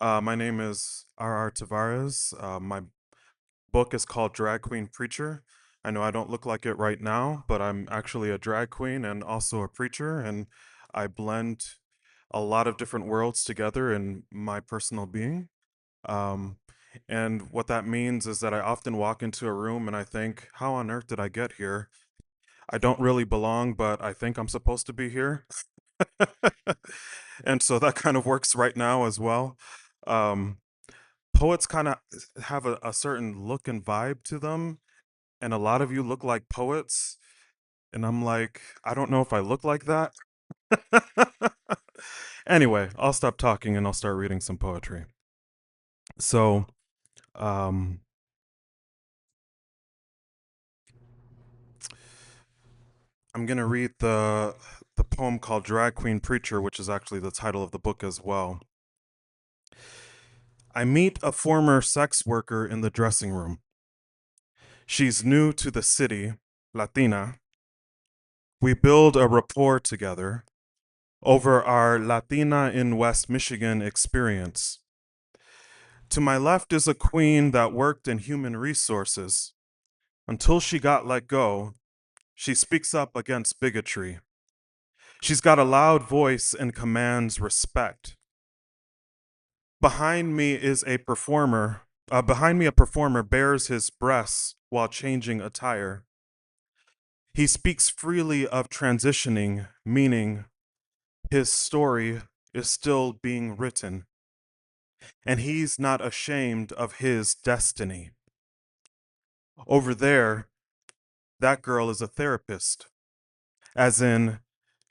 My name is Tava rez. My book is called Drag Queen Preacher. I know I don't look like it right now, but I'm actually a drag queen and also a preacher, and I blend a lot of different worlds together in my personal being. Um, and what that means is that I often walk into a room and I think, how on earth did I get here? I don't really belong, but I think I'm supposed to be here. And so that kind of works right now as well. Um, Poets kind of have a certain look and vibe to them, and a lot of you look like poets, and I'm like, I don't know if I look like that. Anyway, I'll stop talking and I'll start reading some poetry. So, um, I'm gonna read the poem called Drag Queen Preacher, which is actually the title of the book as well. I meet a former sex worker in the dressing room. She's new to the city, Latina. We build a rapport together over our Latina in West Michigan experience. To my left is a queen that worked in human resources. Until she got let go, she speaks up against bigotry. She's got a loud voice and commands respect. Behind me is a performer. Behind me, a performer bares his breasts while changing attire. He speaks freely of transitioning, meaning his story is still being written, and he's not ashamed of his destiny. Over there, that girl is a therapist, as in,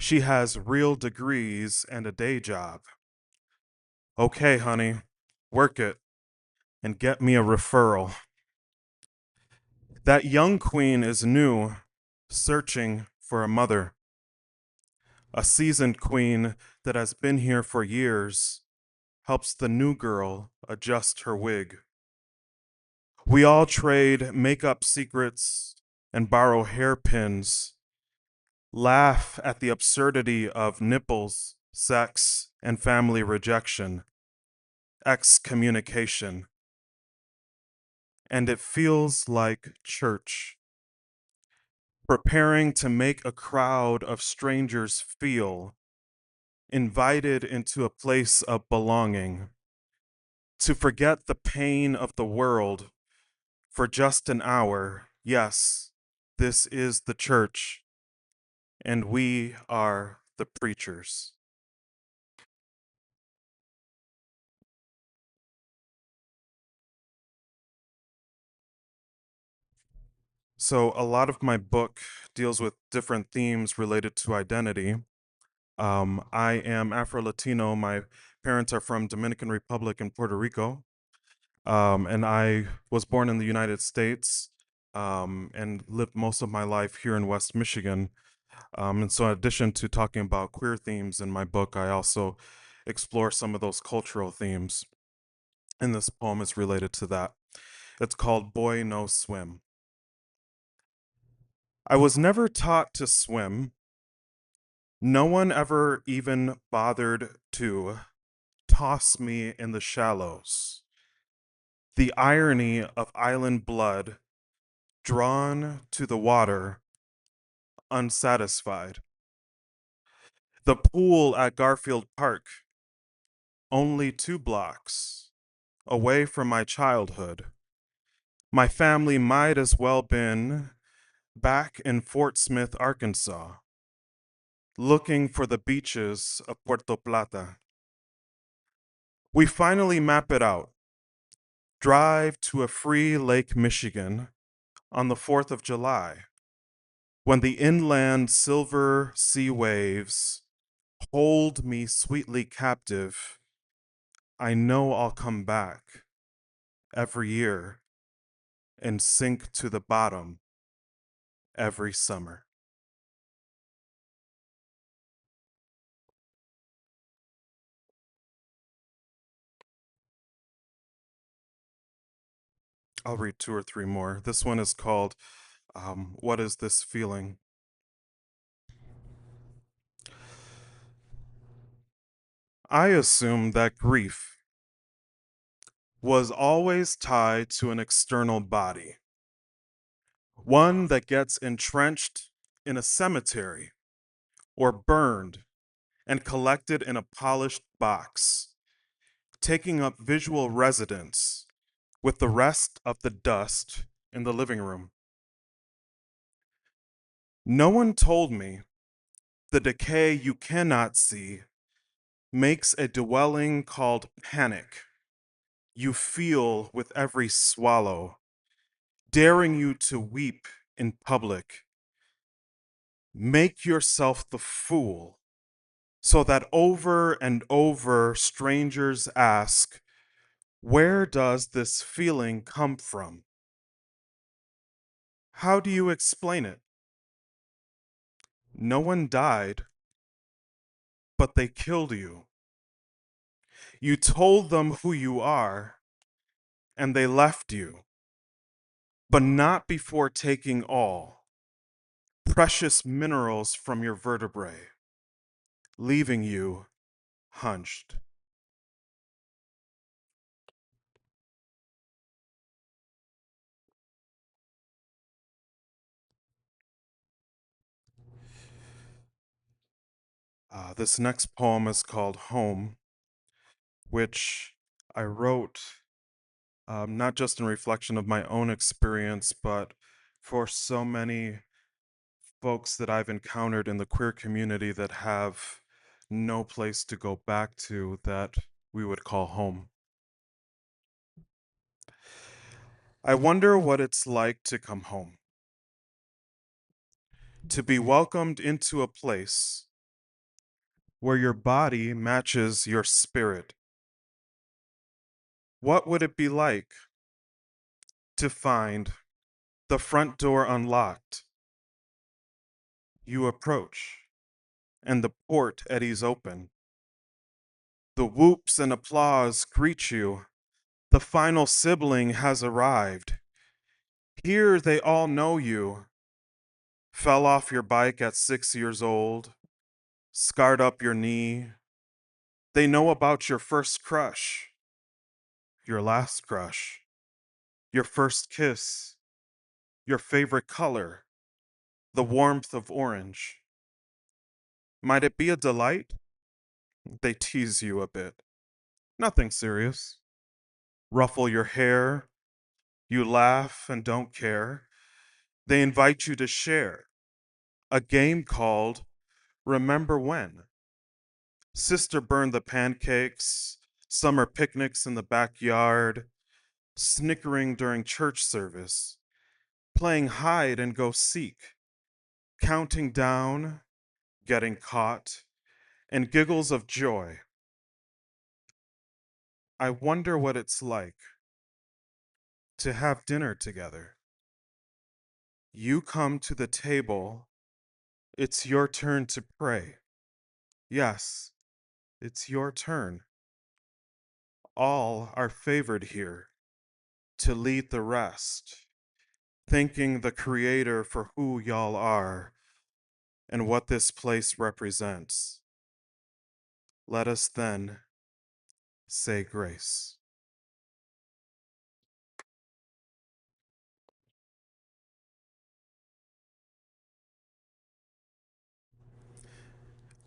she has real degrees and a day job. Okay, honey, work it and get me a referral. That young queen is new, searching for a mother. A seasoned queen that has been here for years helps the new girl adjust her wig. We all trade makeup secrets and borrow hairpins, laugh at the absurdity of nipples, sex, and family rejection, excommunication. And it feels like church, preparing to make a crowd of strangers feel invited into a place of belonging, to forget the pain of the world for just an hour. Yes, this is the church, and we are the preachers. So, a lot of my book deals with different themes related to identity. I am Afro Latino. My parents are from Dominican Republic and Puerto Rico. And I was born in the United States and lived most of my life here in West Michigan. And so, in addition to talking about queer themes in my book, I also explore some of those cultural themes. And this poem is related to that. It's called Boy No Swim. I was never taught to swim. No one ever even bothered to toss me in the shallows. The irony of island blood drawn to the water, unsatisfied. The pool at Garfield Park, only 2 blocks away from my childhood. My family might as well been back in Fort Smith, Arkansas, looking for the beaches of Puerto Plata. We finally map it out. Drive to a free Lake Michigan on the 4th of July, when the inland silver sea waves hold me sweetly captive. I know I'll come back every year and sink to the bottom every summer. I'll read 2 or 3 more. This one is called What is This Feeling? I assume that grief was always tied to an external body, one that gets entrenched in a cemetery or burned and collected in a polished box, taking up visual residence with the rest of the dust in the living room. No one told me the decay you cannot see makes a dwelling called panic you feel with every swallow, daring you to weep in public. Make yourself the fool so that over and over strangers ask, where does this feeling come from? How do you explain it? No one died, but they killed you. You told them who you are, and they left you, but not before taking all precious minerals from your vertebrae, leaving you hunched. This next poem is called Home, which I wrote not just in reflection of my own experience, but for so many folks that I've encountered in the queer community that have no place to go back to that we would call home. I wonder what it's like to come home, to be welcomed into a place where your body matches your spirit. What would it be like to find the front door unlocked? You approach, and the port eddies open. The whoops and applause greet you. The final sibling has arrived. Here they all know you. Fell off your bike at 6 years old, scarred up your knee. They know about your first crush, your last crush, your first kiss, your favorite color, the warmth of orange. Might it be a delight? They tease you a bit. Nothing serious. Ruffle your hair. You laugh and don't care. They invite you to share a game called Remember When. Sister burned the pancakes, summer picnics in the backyard, snickering during church service, playing hide and go seek, counting down, getting caught, and giggles of joy. I wonder what it's like to have dinner together. You come to the table, it's your turn to pray. Yes, it's your turn. All are favored here to lead the rest, thanking the Creator for who y'all are and what this place represents. Let us then say grace.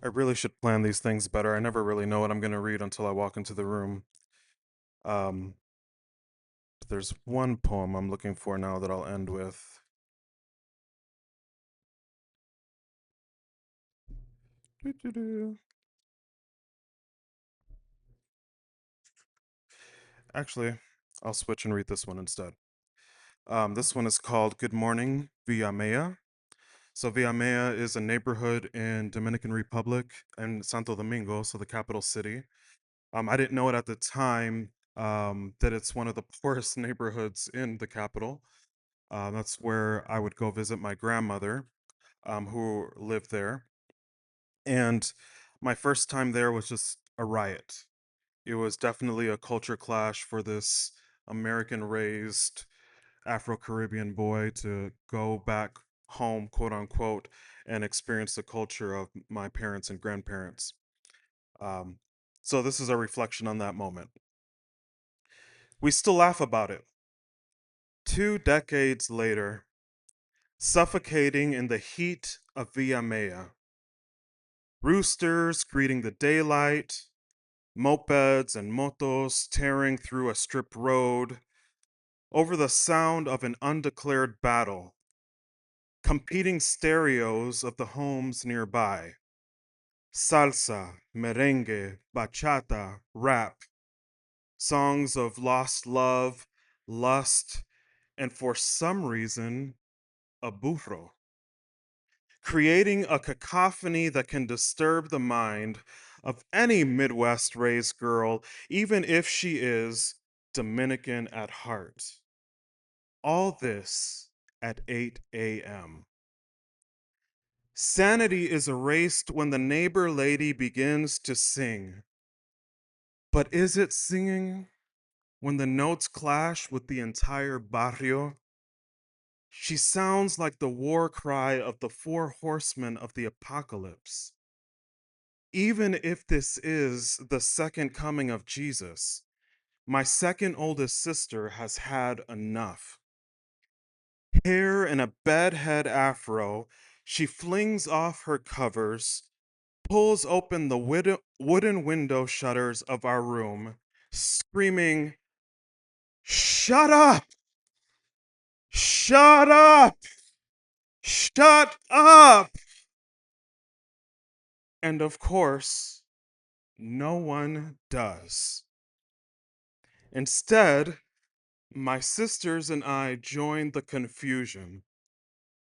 I really should plan these things better. I never really know what I'm going to read until I walk into the room. Um, but there's one poem I'm looking for now that I'll end with. Doo-doo-doo. Actually, I'll switch and read this one instead. This one is called Good Morning, Villamella. So Villamella is a neighborhood in Dominican Republic and Santo Domingo, so the capital city. I didn't know it at the time that it's one of the poorest neighborhoods in the capital. That's where I would go visit my grandmother, who lived there. And my first time there was just a riot. It was definitely a culture clash for this American raised Afro Caribbean boy to go back home, quote unquote, and experience the culture of my parents and grandparents. Um, so this is a reflection on that moment. We still laugh about it. 2 decades later, suffocating in the heat of Villa Maya. Roosters greeting the daylight, mopeds and motos tearing through a strip road, over the sound of an undeclared battle, competing stereos of the homes nearby. Salsa, merengue, bachata, rap, songs of lost love, lust, and for some reason, a burro, creating a cacophony that can disturb the mind of any Midwest raised girl, even if she is Dominican at heart. All this at 8 a.m. Sanity is erased when the neighbor lady begins to sing. But is it singing when the notes clash with the entire barrio? She sounds like the war cry of the four horsemen of the apocalypse. Even if this is the second coming of Jesus, my second oldest sister has had enough. Hair in a bedhead afro, she flings off her covers, pulls open the wooden window shutters of our room, screaming, "Shut up! Shut up! Shut up!" And of course, no one does. Instead, my sisters and I join the confusion,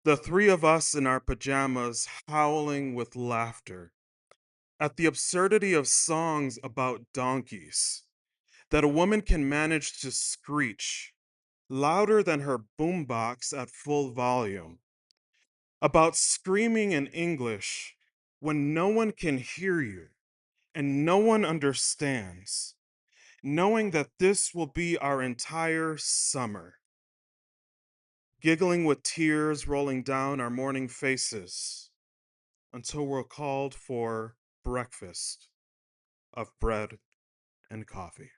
the three of us in our pajamas howling with laughter at the absurdity of songs about donkeys that a woman can manage to screech louder than her boombox at full volume, about screaming in English when no one can hear you and no one understands, knowing that this will be our entire summer, giggling with tears rolling down our morning faces until we're called for breakfast of bread and coffee.